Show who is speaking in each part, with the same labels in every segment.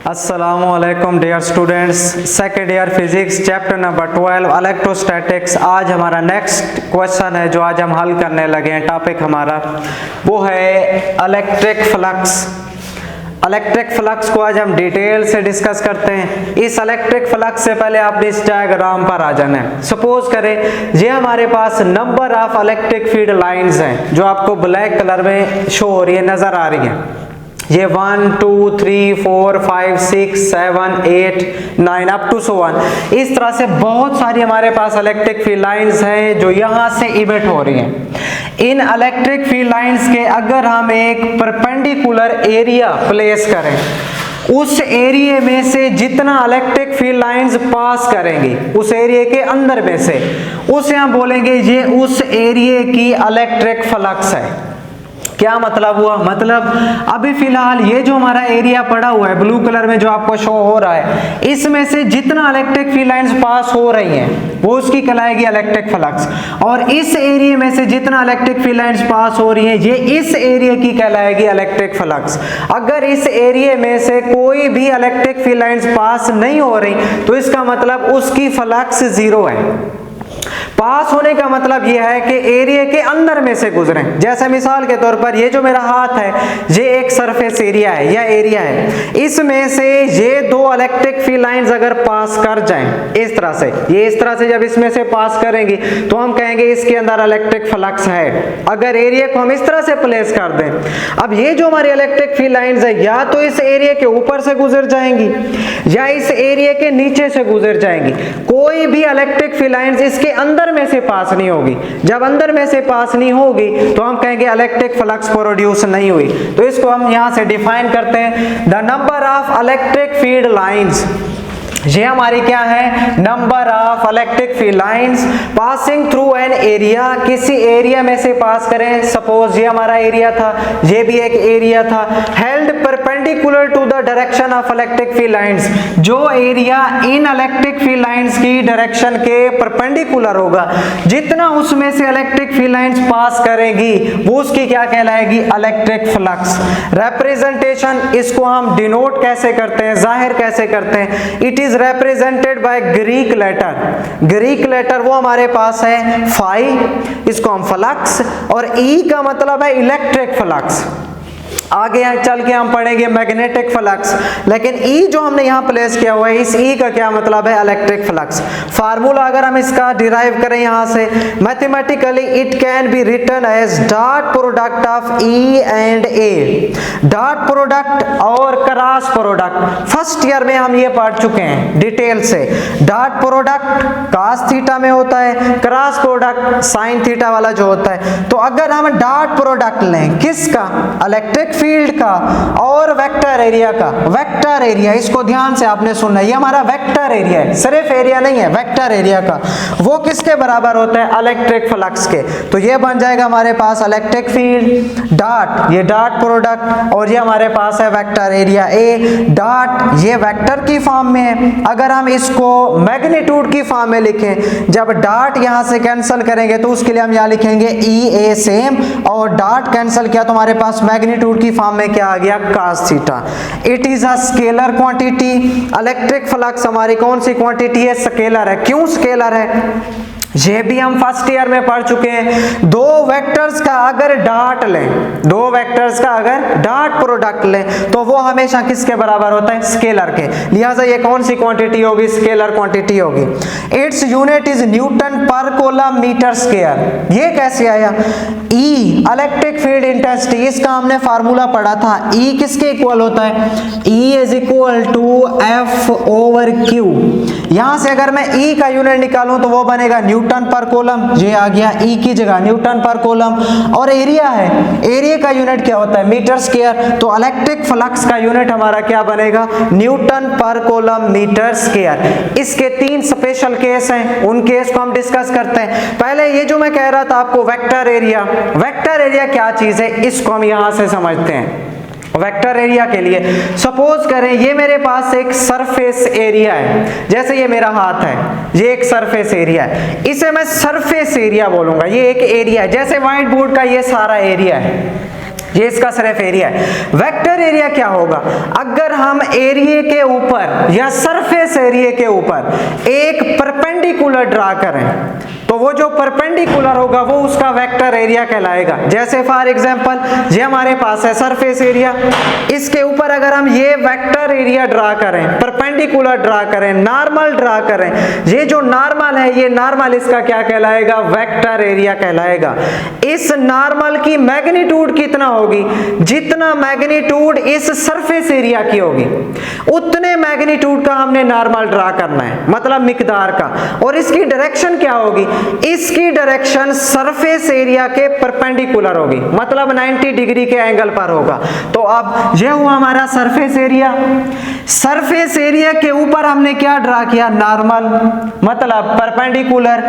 Speaker 1: अस्सलामुअलैकुम dear students, second year physics chapter number 12 electrostatics. आज हमारा नेक्स्ट क्वेश्चन है जो आज हम हल करने लगे हैं। टॉपिक हमारा वो है इलेक्ट्रिक फ्लक्स। इलेक्ट्रिक फ्लक्स को आज हम डिटेल से डिस्कस करते हैं। इस इलेक्ट्रिक फ्लक्स से पहले आप इस डायग्राम पर आ जाना है। सपोज करें ये हमारे पास number of electric field lines हैं जो आपको ब्लैक कलर में शो हो रही है, नजर आ रही हैं। ये 1 2 3 4 5 6 7 8 9 अप टू सो 1। इस तरह से बहुत सारी हमारे पास इलेक्ट्रिक फील्ड लाइंस हैं जो यहाँ से इमिट हो रही हैं। इन इलेक्ट्रिक फील्ड लाइंस के अगर हम एक परपेंडिकुलर एरिया प्लेस करें, उस एरिया में से जितना इलेक्ट्रिक फील्ड लाइंस पास करेंगी उस एरिया के अंदर में से, उसे हम बोलेंगे ये उस एरिया की इलेक्ट्रिक फ्लक्स है। क्या मतलब हुआ? मतलब अभी फिलहाल ये जो हमारा एरिया पड़ा हुआ है ब्लू कलर में जो आपको शो हो रहा है, इसमें से जितना इलेक्ट्रिक फील्ड लाइंस पास हो रही हैं वो उसकी कहलाएगी इलेक्ट्रिक फ्लक्स, और इस एरिया में से जितना इलेक्ट्रिक फील्ड लाइंस पास हो रही हैं ये इस एरिया की कहलाएगी इलेक्ट्रिक फ्लक्स। अगर इस एरिया में से कोई भी इलेक्ट्रिक फील्ड लाइंस पास नहीं हो रही तो इसका मतलब उसकी फ्लक्स जीरो है। पास होने का मतलब यह है कि एरिया के अंदर में से गुजरें। जैसे मिसाल के तौर पर ये जो मेरा हाथ है ये एक सरफेस एरिया है या एरिया है, इसमें से ये दो इलेक्ट्रिक फील्ड लाइंस अगर पास कर जाएं इस तरह से, ये इस तरह से जब इसमें से पास करेंगी तो हम कहेंगे इसके अंदर इलेक्ट्रिक फ्लक्स है। अगर एरिया को हम इस तरह से प्लेस कर दें, अब ये जो हमारी इलेक्ट्रिक फील्ड लाइंस है या तो इस एरिया के ऊपर से गुजर जाएंगी या इस एरिया के नीचे से गुजर जाएंगी। कोई भी इलेक्ट्रिक फील्ड लाइंस इसके अंदर में से पास नहीं होगी। जब अंदर में से पास नहीं होगी तो हम कहेंगे इलेक्ट्रिक फ्लक्स प्रोड्यूस नहीं हुई। तो इसको हम यहां से डिफाइन करते हैं, the number of electric field lines. ये हमारी क्या है? Number of electric field lines passing through an area. किसी एरिया में से पास करें, सपोज ये हमारा एरिया था, ये भी एक एरिया था, held perpendicular to the direction of electric field lines. जो एरिया इन इलेक्ट्रिक फील्ड लाइंस की डायरेक्शन के परपेंडिकुलर होगा, जितना उसमें से इलेक्ट्रिक फील्ड लाइंस पास करेगी वो उसकी क्या कहलाएगी? Electric flux. रिप्रेजेंटेशन इसको हम डिनोट कैसे करते हैं, जाहिर कैसे करते हैं? It is represented by Greek letter। Greek letter वो हमारे पास है फाई, इसको हम फ्लक्स, और ई का मतलब है इलेक्ट्रिक फ्लक्स। आगे चल के हम पढ़ेंगे मैग्नेटिक फ्लक्स, लेकिन ई जो हमने यहाँ प्लेस किया हुआ है इस ई का क्या मतलब है? Electric flux. फार्मूला अगर हम इसका डिराइव करें यहाँ से, mathematically it can be written as dot product of E and A. Dot product और क्रॉस प्रोडक्ट फर्स्ट ईयर में हम ये पढ़ चुके हैं डिटेल से। डॉट प्रोडक्ट cos थीटा में होता है, क्रॉस प्रोडक्ट sin थीटा वाला जो होता है। तो अगर हम डॉट प्रोडक्ट लें किसका? इलेक्ट्रिक फील्ड का और वेक्टर एरिया का। वेक्टर एरिया, इसको ध्यान से आपने सुनना, ये हमारा वेक्टर एरिया है, सिर्फ एरिया नहीं है, वेक्टर एरिया का। वो किसके बराबर होता है? इलेक्ट्रिक फ्लक्स के। तो ये बन जाएगा हमारे पास इलेक्ट्रिक फील्ड डॉट ये डॉट प्रोडक्ट, और ये हमारे पास है वेक्टर एरिया ए डॉट, ये वेक्टर की फॉर्म में है। अगर हम इसको मैग्नीट्यूड की फॉर्म में लिखें, जब डॉट यहां से कैंसिल करेंगे तो उसके लिए हम यहां लिखेंगे ई ए सेम, और डॉट कैंसिल किया तो हमारे पास मैग्नीट्यूड की फॉर्म में क्या आ गया? cos theta. It is a scalar quantity. Electric flux हमारी कौन सी क्वांटिटी है? स्केलर है। क्यों स्केलर है? ये भी हम फर्स्ट ईयर में पढ़ चुके हैं। दो वेक्टर्स का अगर डॉट लें, दो वेक्टर्स का अगर डॉट प्रोडक्ट लें तो वो हमेशा किसके बराबर होता है? स्केलर के। लिहाजा ये कौन सी क्वांटिटी होगी? स्केलर क्वांटिटी होगी। इट्स यूनिट इज न्यूटन पर कूलम मीटर स्क्वायर। ये कैसे आया? ई इलेक्ट्रिक फील्ड इंटेंसिटी, इसका हमने फार्मूला पढ़ा था। ई किसके इक्वल होता है? E is equal to F over Q. यहां से अगर मैं ई का यूनिट निकालूं तो वो बनेगा न्यूटन पर कूलम। ये आ गया ई की जगह न्यूटन पर कूलम, और एरिया है, एरिया का यूनिट क्या होता है? Meter square. तो इलेक्ट्रिक फ्लक्स का यूनिट हमारा क्या बनेगा? न्यूटन पर कूलम मीटर स्क्वायर। इसके तीन स्पेशल केस हैं, उन केस को हम डिस्कस करते हैं। पहले ये जो मैं कह रहा था आपको वेक्टर एरिया, वेक्टर एरिया क्या चीज है इसको हम यहां से समझते हैं। वेक्टर एरिया के लिए सपोज करें ये मेरे पास एक सरफेस एरिया है, जैसे ये मेरा हाथ है, ये एक सरफेस एरिया है, इसे मैं सरफेस एरिया बोलूंगा। ये एक एरिया है, जैसे व्हाइट बोर्ड का ये सारा एरिया है, ये इसका सिर्फ एरिया है। वेक्टर एरिया क्या होगा, अगर हम एरिया के ऊपर या सरफेस एरिया के ऊपर एक परपेंडिकुलर ड्रा करें तो वो जो परपेंडिकुलर होगा वो उसका वेक्टर एरिया कहलाएगा। जैसे फॉर एग्जांपल ये हमारे पास है सरफेस एरिया, इसके ऊपर अगर हम ये वेक्टर एरिया ड्रा करें, परपेंडिकुलर ड्रा करें, नॉर्मल ड्रा करें, ये जो नॉर्मल है ये नॉर्मल इसका क्या कहलाएगा, वेक्टर एरिया कहलाएगा। इस नॉर्मल की मैग्नीट्यूड कितना होगी, जितना मैग्नीट्यूड इस सरफेस एरिया की होगी उतने मैग्नीट्यूड का हमने नॉर्मल ड्रा करना है, मतलब मिकदार का। और इसकी डायरेक्शन क्या होगी, इसकी डायरेक्शन सरफेस एरिया के परपेंडिकुलर होगी, मतलब 90 डिग्री के एंगल पर होगा। तो अब यह हुआ हमारा सरफेस एरिया। सरफेस एरिया के ऊपर हमने क्या ड्रा किया, नॉर्मल, मतलब परपेंडिकुलर,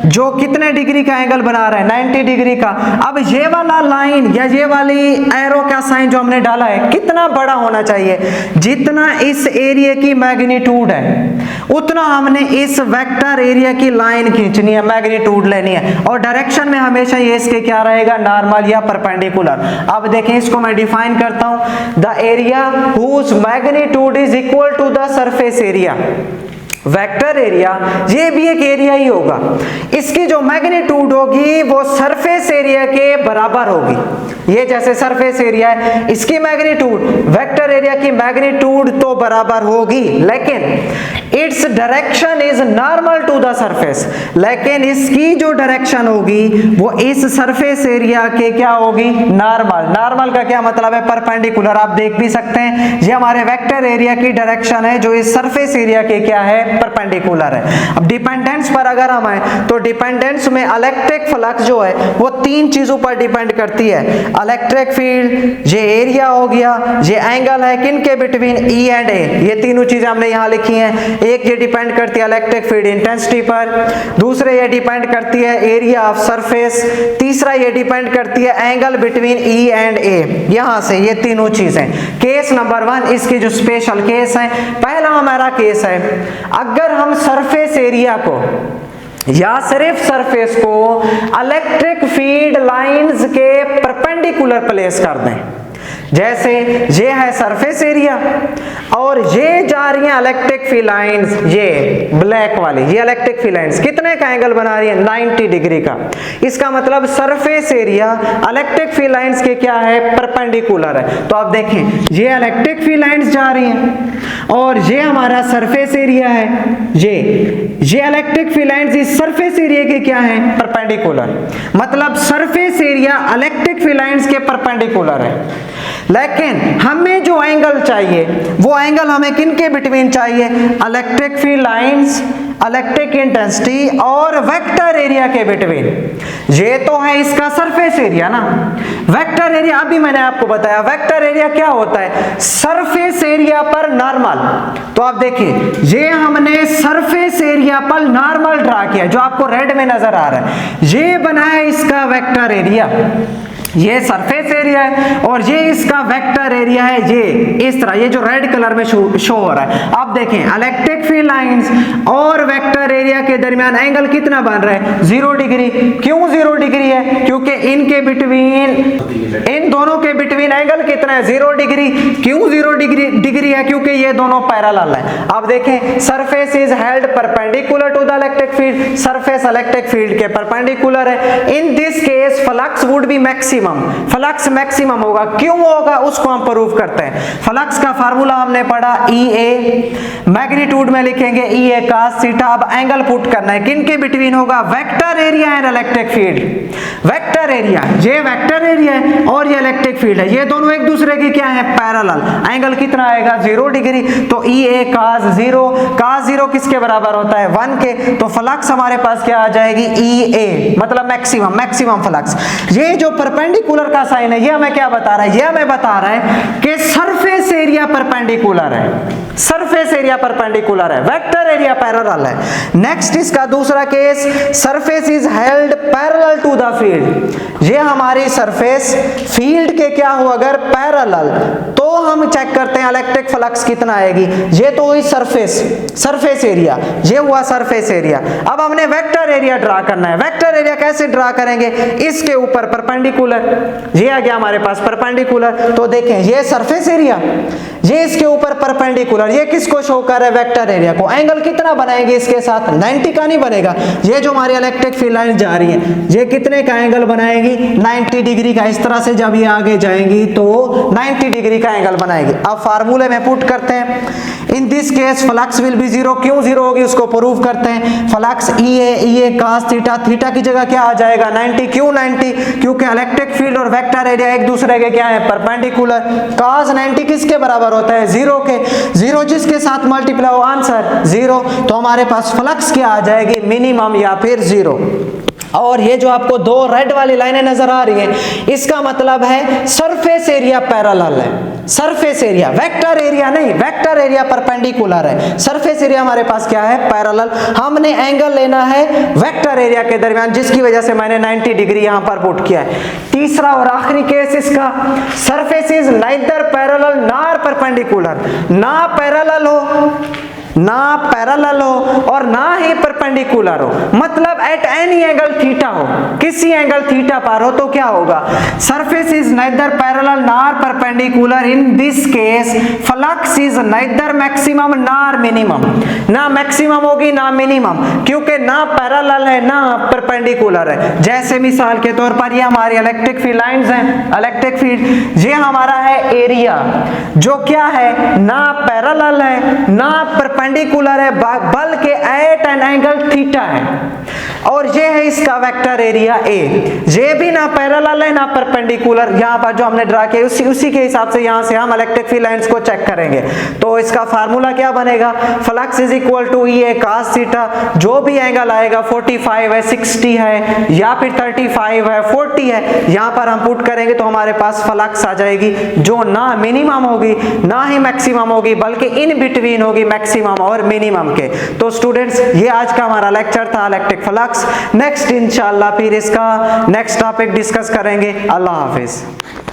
Speaker 1: जो कितने डिग्री का एंगल बना रहा है, 90 डिग्री का। अब ये वाला लाइन या ये वाली एरो का साइन जो हमने डाला है कितना बड़ा होना चाहिए, जितना इस एरिया की मैग्नीट्यूड है उतना हमने इस वेक्टर एरिया की लाइन खींचनी है, मैग्नीट्यूड लेनी है। और डायरेक्शन में हमेशा ये इसके क्या रहेगा, नॉर्मल या परपेंडिकुलर। अब देखें इसको मैं डिफाइन करता हूं, the area whose magnitude is equal to the surface area. Vector area ये भी एक एरिया ही होगा, इसकी जो मैग्नीट्यूड होगी वो सरफेस एरिया के बराबर होगी। ये जैसे सरफेस एरिया है, इसकी मैग्नीट्यूड वेक्टर एरिया की मैग्नीट्यूड तो बराबर होगी, लेकिन its direction is normal to the surface, लेकिन इसकी जो डायरेक्शन होगी वो इस सरफेस एरिया के क्या होगी, नॉर्मल। नॉर्मल का क्या मतलब है, परपेंडिकुलर। आप देख भी सकते हैं ये हमारे वेक्टर एरिया की डायरेक्शन है जो इस सरफेस एरिया के क्या है, परपेंडिकुलर है। अब डिपेंडेंस पर अगर हम आए तो डिपेंडेंस में इलेक्ट्रिक फ्लक्स जो है वो तीन चीजों पर डिपेंड करती है, इलेक्ट्रिक फील्ड, ये एरिया हो गया, ये एंगल है किनके बिटवीन ई एंड ए, ये तीनों चीजें हमने यहां लिखी हैं। एक ये डिपेंड करती है इलेक्ट्रिक फील्ड इंटेंसिटी पर, दूसरे ये डिपेंड करती है एरिया ऑफ सरफेस, तीसरा ये डिपेंड करती है एंगल बिटवीन ई एंड ए। यहां से ये तीनों चीजें। केस नंबर 1 इसकी जो स्पेशल केस है, पहला हमारा केस है अगर हम सरफेस एरिया को या सिर्फ सरफेस को इलेक्ट्रिक फील्ड लाइंस के परपेंडिकुलर प्लेस कर दें। जैसे ये है सरफेस एरिया और ये जा रही है इलेक्ट्रिक फील्ड लाइंस, ये ब्लैक वाली, ये इलेक्ट्रिक फील्ड लाइंस कितने का एंगल बना रही है, 90 डिग्री का। इसका मतलब surface area electric field lines के क्या है, परपेंडिकुलर है। तो आप देखें ये इलेक्ट्रिक फील्ड लाइंस जा रही हैं और ये हमारा सरफेस एरिया है, ये इलेक्ट्रिक फील्ड लाइंस इस सरफेस एरिया के क्या है, परपेंडिकुलर। मतलब surface area electric field lines के परपेंडिकुलर है, लेकिन हमें जो एंगल चाहिए वो एंगल हमें किनके बिटवीन चाहिए, electric field lines, electric intensity और वेक्टर एरिया के बिटवीन। ये तो है इसका सरफेस एरिया ना। वेक्टर एरिया अभी मैंने आपको बताया, वेक्टर एरिया क्या होता है, सरफेस एरिया पर नॉर्मल। तो आप देखिए ये हमने सरफेस एरिया पर नॉर्मल ड्रा किया जो आपको रेड में नजर आ रहा है, ये बना है इसका वेक्टर एरिया। ये सरफेस एरिया है और ये इसका वेक्टर एरिया है, ये इस तरह, ये जो रेड कलर में शो हो रहा है। आप देखें इलेक्ट्रिक फील्ड लाइंस और वेक्टर एरिया के दरमियान एंगल कितना बन रहा है, 0 डिग्री। क्यों 0 डिग्री है, क्योंकि इनके बिटवीन, इन दोनों के बिटवीन एंगल कितना है, 0 डिग्री। क्यों 0 डिग्री है, क्योंकि ये दोनों पैरेलल है। आप देखें surface is held perpendicular to the electric field, surface electric field के परपेंडिकुलर है। In this case flux would be maximum, flux maximum होगा। क्यों होगा उसको हम प्रूव करते हैं। फ्लक्स का फार्मूला हमने पढ़ा EA, मैग्नीट्यूड में लिखेंगे EA cos थीटा। अब एंगल पुट करना है, किनके बिटवीन होगा, vector area and electric field. Vector area, ये वेक्टर एरिया है और ये इलेक्ट्रिक फील्ड है, ये दोनों एक दूसरे के क्या है, पैरेलल। एंगल कितना आएगा, 0 डिग्री। तो EA cos 0, cos 0 किसके बराबर होता है, 1 के। तो फ्लक्स हमारे पास क्या आ जाएगी, EA, मतलब मैक्सिमम फ्लक्स। ये जो परपेंडिकुलर का साइन है ये हमें क्या बता रहा है, ये हमें बता रहा है कि सरफेस एरिया परपेंडिकुलर है, सरफेस एरिया परपेंडिकुलर है, वेक्टर एरिया पैरेलल है। नेक्स्ट इसका दूसरा case, surface is held parallel to the field. ये हमारी सरफेस फील्ड के क्या हो अगर पैरेलल, तो हम चेक करते हैं इलेक्ट्रिक फ्लक्स कितना आएगी। ये तो हुई सरफेस एरिया, ये हुआ सरफेस एरिया। अब हमने वेक्टर एरिया ड्रा करना है। वेक्टर एरिया कैसे ड्रा करेंगे, इसके ऊपर परपेंडिकुलर, ये आ गया हमारे पास परपेंडिकुलर। तो देखें ये सरफेस एरिया, ये इसके ऊपर परपेंडिकुलर, ये किसको शो कर रहा है, वेक्टर एरिया को। एंगल कितना बनाएंगे इसके साथ, 90 का नहीं बनेगा। ये जो हमारी इलेक्ट्रिक फील्ड लाइन जा रही है, ये कितने का एंगल बनाएगी, 90 डिग्री का। इस तरह से जब ये आगे जाएंगी तो 90 डिग्री का एंगल बनाएगी। अब फार्मूले में पुट करते हैं, इन this case flux will be zero. क्यों जीरो होगी उसको प्रूव करते हैं। Flux E A cos theta, theta की जगह क्या आ जाएगा 90। क्यों 90, क्योंकि इलेक्ट्रिक फील्ड और वेक्टर एरिया एक दूसरे के क्या है, परपेंडिकुलर। cos 90 किसके बराबर होता है, जीरो के। जीरो जिसके साथ मल्टीप्लाई हो, आंसर जीरो। तो हमारे पास फ्लक्स क्या आ जाएगी, मिनिमम या फिर जीरो। और ये जो आपको दो रेड वाली लाइनें नजर आ रही हैं, इसका मतलब है सरफेस एरिया पैरेलल है। सरफेस एरिया, वेक्टर एरिया नहीं, वेक्टर एरिया परपेंडिकुलर है, सरफेस एरिया हमारे पास क्या है, पैरेलल। हमने एंगल लेना है वेक्टर एरिया के दरमियान, जिसकी वजह से मैंने 90 डिग्री यहां पर पुट किया है। तीसरा और आखिरी केस इसका, surface is neither parallel nor perpendicular. ना पैरेलल हो और ना ही परपेंडिकुलर हो, मतलब एट एनी एंगल थीटा हो, किसी एंगल थीटा पर हो तो क्या होगा, surface is neither parallel nor perpendicular. In this case flux is neither maximum nor minimum. ना मैक्सिमम होगी ना मिनिमम, क्योंकि ना पैरेलल है ना परपेंडिकुलर है। जैसे मिसाल के तौर पर ये हमारी इलेक्ट्रिक फील्ड लाइंस हैं, इलेक्ट्रिक फील्ड, ये हमारा है एरिया जो क्या है, ना पैरेलल है ना परपेंडिकुलर है, बल्कि एट एन एंगल थीटा है। और ये है इसका वेक्टर एरिया ए, ये भी ना पैरेलल है ना परपेंडिकुलर। यहाँ पर जो हमने ड्रा किया उसी के हिसाब से यहाँ से हम इलेक्ट्रिक फील्ड लाइंस को चेक करेंगे। तो इसका फार्मूला क्या बनेगा, flux is equal to E A cos theta. जो भी एंगल आएगा 45 है, 60 है या फिर 35 है, 40 है, यहाँ पर हम पुट करेंगे तो हमारे पास फ्लक्स आ जाएगी जो ना मिनिमम होगी ना ही मैक्सिमम होगी, बल्कि इन बिटवीन होगी मैक्सिमम और मिनिमम के। तो स्टूडेंट्स ये आज का हमारा लेक्चर था इलेक्ट्रिक फ्लक्स। नेक्स्ट इंशाल्लाह फिर इसका नेक्स्ट टॉपिक डिस्कस करेंगे। अल्लाह हाफिज।